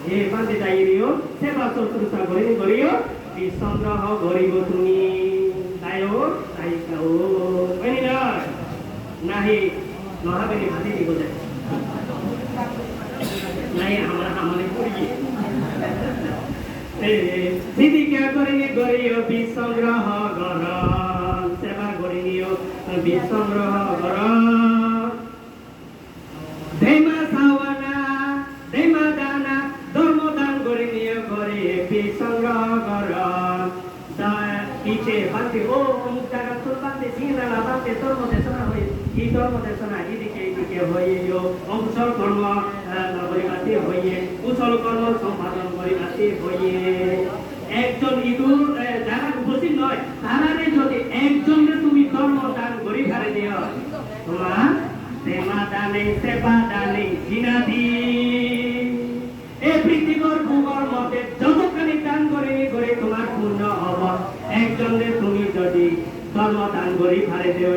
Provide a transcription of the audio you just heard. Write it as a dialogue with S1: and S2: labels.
S1: এ বান্ধে যাইরিও সেবা শুশ্রূষা করিও বিসংগ্রহ করিব তুমি তাইও তাইকাও মানে না নাহি মহাবেনি ভাতি দিব যায় নাই আমরা আমারে করিয়ে দিদিকা করিও বিসংগ্রহ কর সেবা করিও বিসংগ্রহ কর ধেমা সাওয়ানা ধেমা দানা ধর্মদান করিও করে বিসংগ্রহ কর পিছে বান্ধে ও অমুক জায়গা তোর বান্ধে সিংহালা বান্ধে ধর্মদেশনা হয়ে এই ধর্মদেশনা এদিকে হইও অকুশল কর্ম করিবাতে হইয়ে কুশল কর্ম সম্পাদন করিবাতে হইয়ে একজন ইঁদুর যারা উপস্থিত নয় তারারে যদি একজনকে তুমি ধর্ম দান করি ফেলে দিও তোমার সেবা দানে সেবা দানে জিনাদি এই পৃথিবীর ভূগোল মতে যতখানি দান করে তোমার পূর্ণ হব একজনকে তুমি যদি ধর্ম দান করি ফেলে দিও